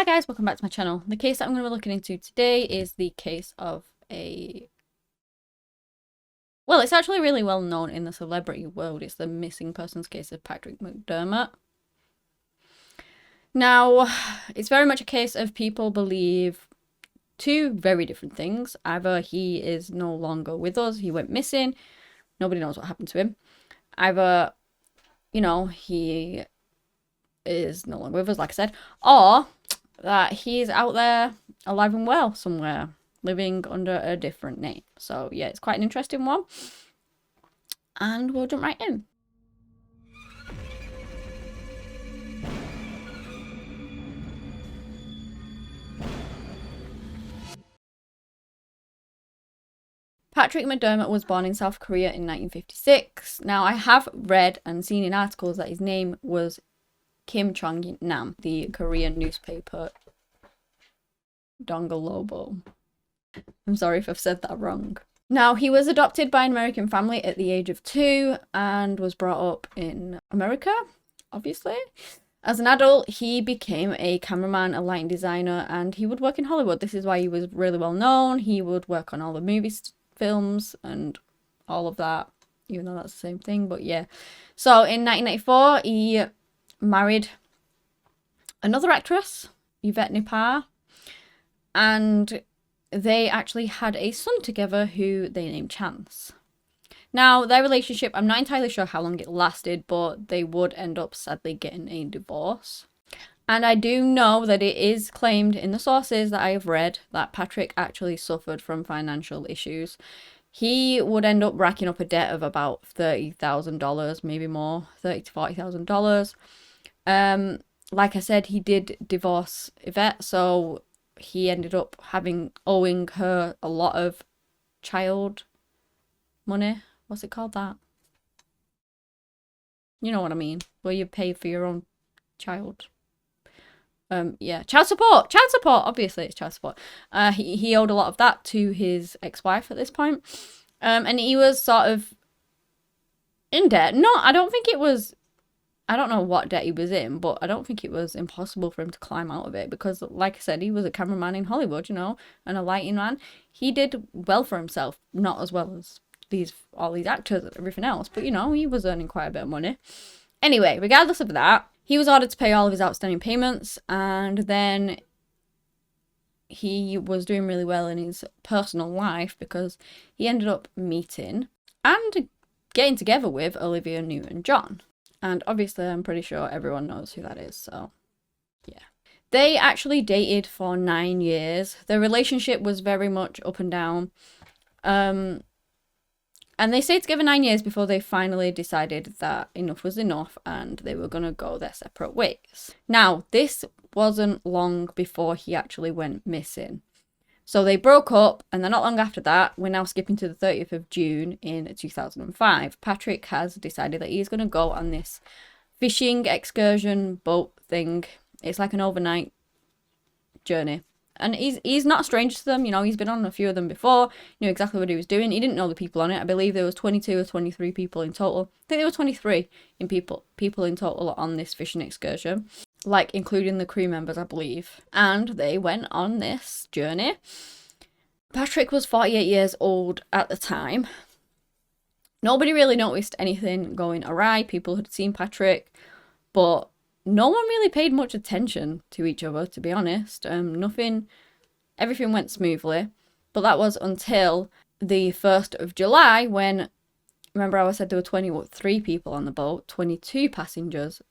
Hi guys, welcome back to my channel. The case that I'm going to be looking into today is the case of well, it's actually really well known in the celebrity world. It's the missing persons case of Patrick McDermott. Now, it's very much a case of people believe two very different things. Either he is no longer with us, he went missing, nobody knows what happened to him. Either, he is no longer with us, like I said, or that he's out there alive and well somewhere, living under a different name. So yeah, it's quite an interesting one. And we'll jump right in. Patrick McDermott was born in South Korea in 1956. Now, I have read and seen in articles that his name was Kim Chong-nam, the Korean newspaper Dongalobo. I'm sorry if I've said that wrong. Now, he was adopted by an American family at the age of 2 and was brought up in America, obviously. As an adult, he became a cameraman, a lighting designer, and he would work in Hollywood. This is why he was really well known. He would work on all the movies, films, and all of that, even though that's the same thing, but yeah. So in 1994, he married another actress, Yvette Nipar, and they actually had a son together who they named Chance. Now, their relationship, I'm not entirely sure how long it lasted, but they would end up sadly getting a divorce. And I do know that it is claimed in the sources that I have read that Patrick actually suffered from financial issues. He would end up racking up a debt of about $30,000, maybe more, $30,000 to $40,000. Like I said, he did divorce Yvette, so he ended up owing her a lot of child money. What's it called, that? You know what I mean, where you pay for your own child. Yeah, child support, obviously it's child support. He owed a lot of that to his ex-wife at this point. And he was sort of in debt. No, I don't know what debt he was in, but I don't think it was impossible for him to climb out of it because, like I said, he was a cameraman in Hollywood, and a lighting man. He did well for himself, not as well as all these actors and everything else, but, he was earning quite a bit of money. Anyway, regardless of that, he was ordered to pay all of his outstanding payments, and then he was doing really well in his personal life because he ended up meeting and getting together with Olivia Newton-John. And obviously, I'm pretty sure everyone knows who that is, so yeah. They actually dated for 9 years. Their relationship was very much up and down. And they stayed together 9 years before they finally decided that enough was enough and they were going to go their separate ways. Now, this wasn't long before he actually went missing. So they broke up, and then not long after that, we're now skipping to the 30th of June in 2005, Patrick has decided that he's going to go on this fishing excursion boat thing. It's like an overnight journey. And he's not a stranger to them, he's been on a few of them before, knew exactly what he was doing. He didn't know the people on it. I believe there was 22 or 23 people in total. I think there were 23 people in total on this fishing excursion, like including the crew members, I believe. And they went on this journey. Patrick was 48 years old at the time. Nobody really noticed anything going awry. People had seen Patrick, but no one really paid much attention to each other, to be honest. Everything went smoothly. But that was until the 1st of July when, remember how I said there were 23 people on the boat, 22 passengers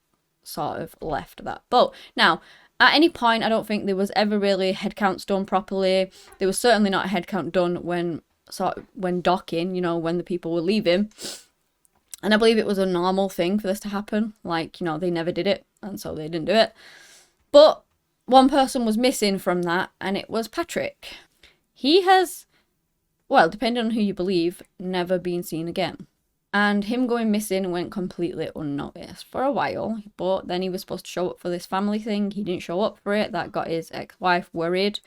sort of left that boat. Now, at any point, I don't think there was ever really head counts done properly. There was certainly not a head count done when docking, when the people were leaving. And I believe it was a normal thing for this to happen. Like, they never did it, and so they didn't do it. But one person was missing from that, and it was Patrick. He has, well, depending on who you believe, never been seen again. And him going missing went completely unnoticed for a while, but then he was supposed to show up for this family thing. He didn't show up for it. That got his ex-wife worried.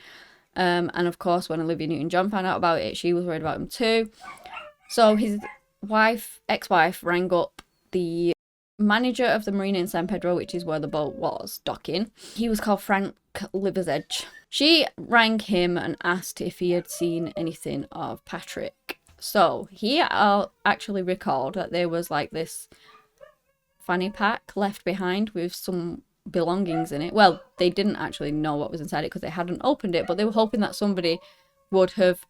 And of course, when Olivia Newton-John found out about it, she was worried about him too. So his ex-wife rang up the manager of the marina in San Pedro, which is where the boat was docking. He was called Frank Liversedge. She rang him and asked if he had seen anything of Patrick. So he actually recalled that there was like this fanny pack left behind with some belongings in it. Well, they didn't actually know what was inside it because they hadn't opened it, but they were hoping that somebody would have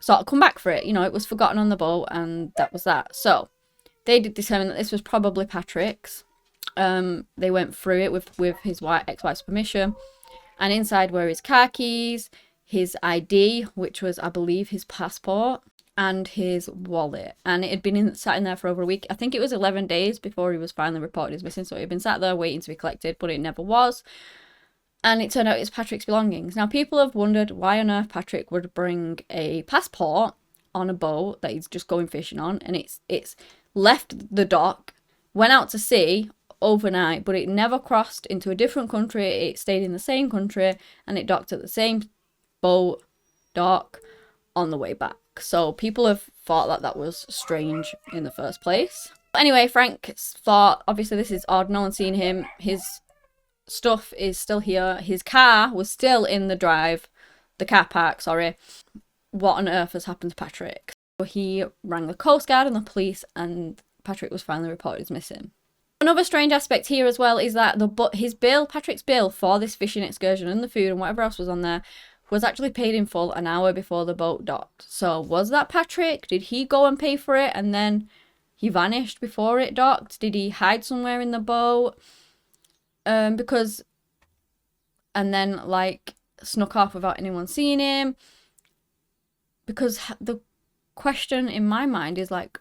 sort of come back for it. You know, it was forgotten on the boat, and that was that. So they did determine that this was probably Patrick's. They went through it with his ex-wife's permission, and inside were his car keys, his ID, which was, I believe, his passport, and his wallet. And it had been sat in there for over a week. I think it was 11 days before he was finally reported as missing, so it had been sat there waiting to be collected, but it never was. And it turned out it's Patrick's belongings. Now, people have wondered why on earth Patrick would bring a passport on a boat that he's just going fishing on, and it's left the dock, went out to sea overnight, but it never crossed into a different country. It stayed in the same country, and it docked at the same boat dock on the way back. So people have thought that that was strange in the first place. But anyway, Frank thought, obviously this is odd, no one's seen him, his stuff is still here, his car was still in the car park, sorry. What on earth has happened to Patrick? So he rang the Coast Guard and the police, and Patrick was finally reported as missing. Another strange aspect here as well is that Patrick's bill for this fishing excursion and the food and whatever else was on there was actually paid in full an hour before the boat docked. So was that Patrick? Did he go and pay for it and then he vanished before it docked? Did he hide somewhere in the boat? And then like snuck off without anyone seeing him? Because the question in my mind is like,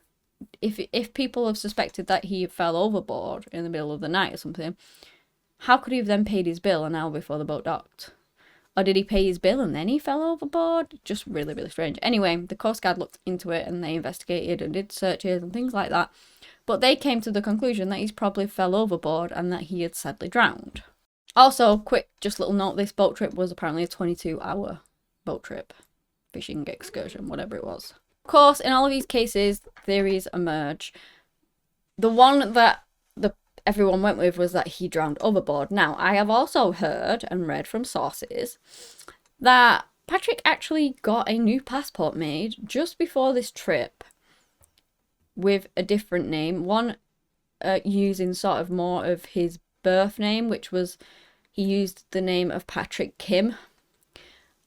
if people have suspected that he fell overboard in the middle of the night or something, how could he have then paid his bill an hour before the boat docked? Or did he pay his bill and then he fell overboard? Just really, really strange. Anyway, the Coast Guard looked into it and they investigated and did searches and things like that. But they came to the conclusion that he's probably fell overboard and that he had sadly drowned. Also, quick, just little note, this boat trip was apparently a 22-hour boat trip. Fishing excursion, whatever it was. Of course, in all of these cases, theories emerge. The one that everyone went with was that he drowned overboard. Now, I have also heard and read from sources that Patrick actually got a new passport made just before this trip with a different name. One using sort of more of his birth name, which was, he used the name of Patrick Kim.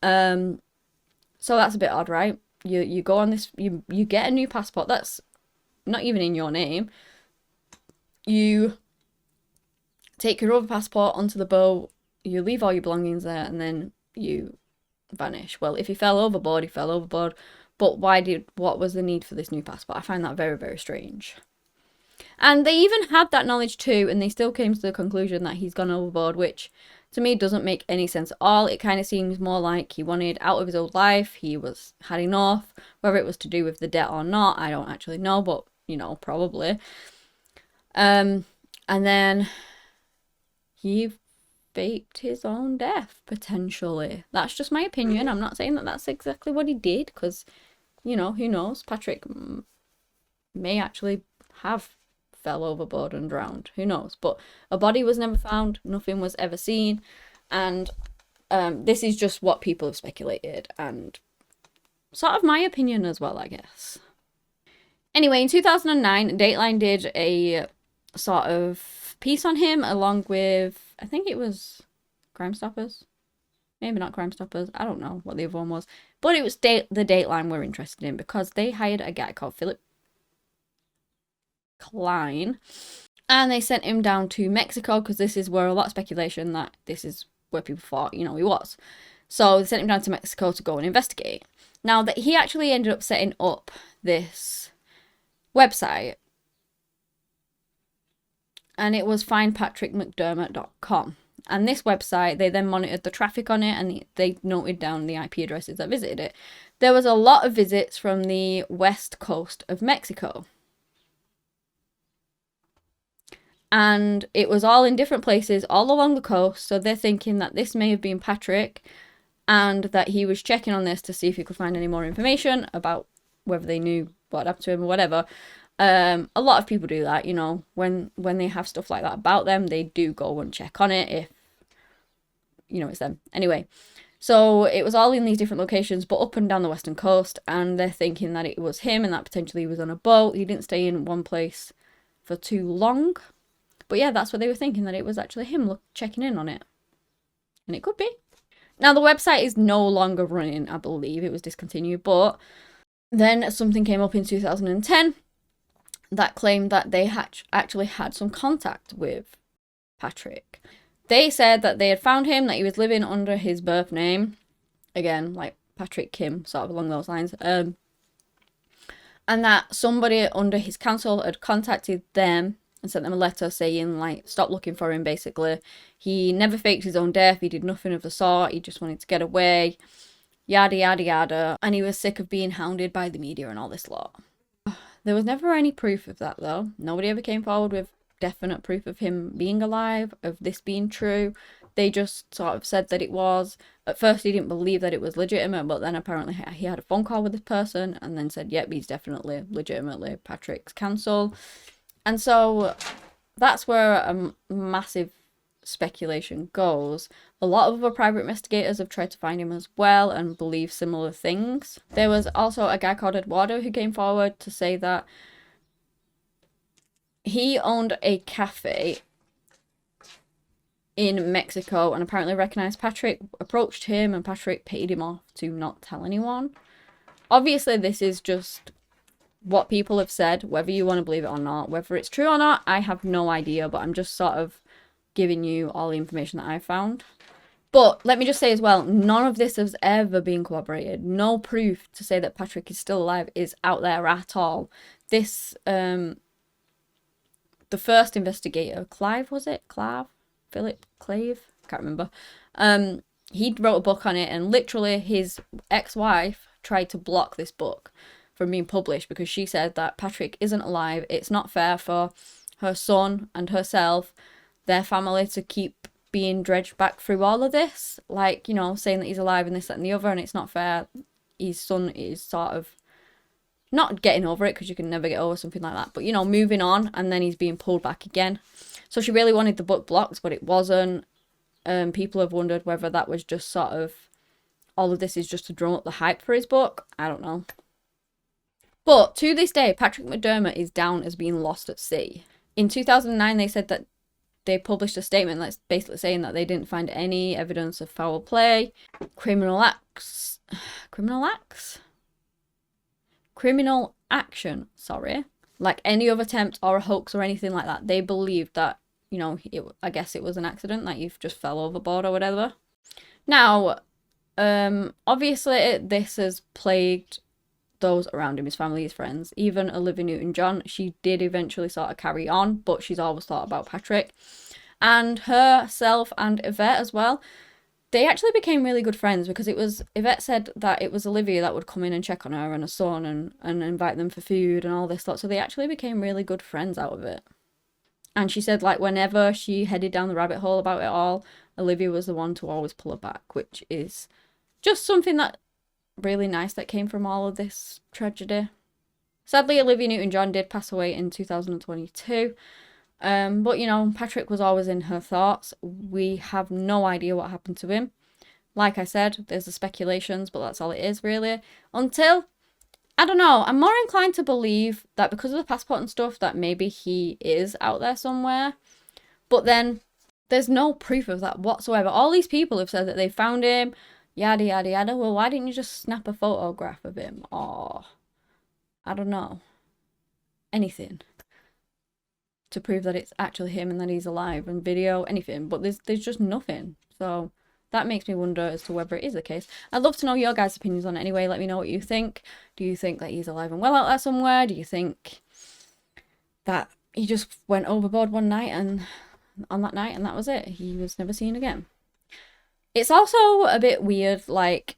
So that's a bit odd, right? You go on this, you get a new passport that's not even in your name. You take your other passport onto the boat, you leave all your belongings there, and then you vanish. Well, if he fell overboard, he fell overboard. But what was the need for this new passport? I find that very, very strange. And they even had that knowledge too, and they still came to the conclusion that he's gone overboard, which to me doesn't make any sense at all. It kind of seems more like he wanted out of his old life. He had enough. Whether it was to do with the debt or not, I don't actually know, but you know, probably. And then he faked his own death, potentially. That's just my opinion. I'm not saying that that's exactly what he did, because, you know, who knows? Patrick may actually have fell overboard and drowned. Who knows? But a body was never found. Nothing was ever seen. And this is just what people have speculated, and sort of my opinion as well, I guess. Anyway, in 2009, Dateline did a sort of piece on him along with, I think it was Crime Stoppers. Maybe not Crime Stoppers. I don't know what the other one was. But it was the Dateline we're interested in, because they hired a guy called Philip Klein. And they sent him down to Mexico, because this is where a lot of speculation that this is where people thought, you know, he was. So they sent him down to Mexico to go and investigate. Now, that he actually ended up setting up this website, and it was findpatrickmcdermott.com. And this website, they then monitored the traffic on it, and they noted down the IP addresses that visited it. There was a lot of visits from the west coast of Mexico. And it was all in different places, all along the coast, so they're thinking that this may have been Patrick, and that he was checking on this to see if he could find any more information about whether they knew what happened to him or whatever. A lot of people do that, you know, when they have stuff like that about them, they do go and check on it if, you know, it's them. Anyway, so it was all in these different locations, but up and down the western coast, and they're thinking that it was him and that potentially he was on a boat. He didn't stay in one place for too long. But yeah, that's what they were thinking, that it was actually him checking in on it. And it could be. Now, the website is no longer running, I believe. It was discontinued, but then something came up in 2010 that claimed that they actually had some contact with Patrick. They said that they had found him, that he was living under his birth name. Again, like Patrick Kim, sort of along those lines. And that somebody under his council had contacted them and sent them a letter saying, like, stop looking for him, basically. He never faked his own death. He did nothing of the sort. He just wanted to get away. Yada, yada, yada. And he was sick of being hounded by the media and all this lot. There was never any proof of that, though. Nobody ever came forward with definite proof of him being alive, of this being true. They just sort of said that it was. At first, he didn't believe that it was legitimate, but then apparently he had a phone call with this person and then said, yep, he's definitely, legitimately Patrick's counsel. And so that's where a massive speculation goes. A lot of other private investigators have tried to find him as well and believe similar things. There was also a guy called Eduardo who came forward to say that he owned a cafe in Mexico and apparently recognized Patrick, approached him, and Patrick paid him off to not tell anyone. Obviously, this is just what people have said, whether you want to believe it or not. Whether it's true or not, I have no idea, but I'm just sort of giving you all the information that I found. But let me just say as well, none of this has ever been corroborated. No proof to say that Patrick is still alive is out there at all. This, the first investigator, Clive, was it? Philip Clave? Can't remember. He wrote a book on it, and literally his ex-wife tried to block this book from being published because she said that Patrick isn't alive. It's not fair for her son and herself, their family, to keep being dredged back through all of this. Like, you know, saying that he's alive and this, that, and the other, and it's not fair. His son is sort of not getting over it, because you can never get over something like that, but, you know, moving on, and then he's being pulled back again. So she really wanted the book blocked, but it wasn't. People have wondered whether that was just sort of, all of this is just to drum up the hype for his book. I don't know. But to this day, Patrick McDermott is down as being lost at sea. In 2009, they said that they published a statement that's basically saying that they didn't find any evidence of foul play, criminal action, like any other attempt or a hoax or anything like that. They believed that, you know, I guess it was an accident, that you've just fell overboard or whatever. Now, obviously this has plagued those around him, his family, his friends. Even Olivia Newton-John, she did eventually sort of carry on, but she's always thought about Patrick. And herself and Yvette as well, they actually became really good friends, because it was, Yvette said that it was Olivia that would come in and check on her and her son and invite them for food and all this lot. So they actually became really good friends out of it. And she said, like, whenever she headed down the rabbit hole about it all, Olivia was the one to always pull her back, which is just something that really nice that came from all of this tragedy. Sadly, Olivia Newton-John did pass away in 2022. But, you know, Patrick was always in her thoughts. We have no idea what happened to him. Like I said, there's the speculations, but that's all it is, really. Until, I don't know, I'm more inclined to believe that because of the passport and stuff, that maybe he is out there somewhere. But then, there's no proof of that whatsoever. All these people have said that they found him, yada, yada, yada. Well, why didn't you just snap a photograph of him? Or, I don't know, anything to prove that it's actually him and that he's alive, and video, anything. But there's just nothing. So that makes me wonder as to whether it is the case. I'd love to know your guys' opinions on it anyway. Let me know what you think. Do you think that he's alive and well out there somewhere? Do you think that he just went overboard one night and on that night and that was it? He was never seen again. It's also a bit weird, like,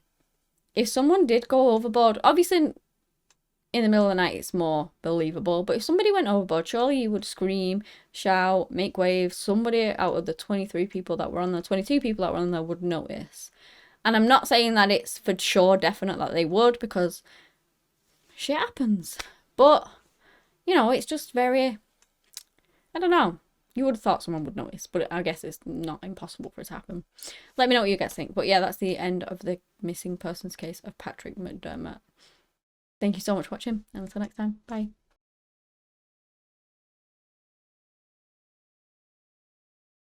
if someone did go overboard, obviously in the middle of the night it's more believable, but if somebody went overboard, surely you would scream, shout, make waves. Somebody out of the 23 people that were on there, 22 people that were on there would notice. And I'm not saying that it's for sure definite that they would, because shit happens. But you know, it's just very, I don't know. You would have thought someone would notice, but I guess it's not impossible for it to happen. Let me know what you guys think. But yeah, that's the end of the missing persons case of Patrick McDermott. Thank you so much for watching, and until next time, bye.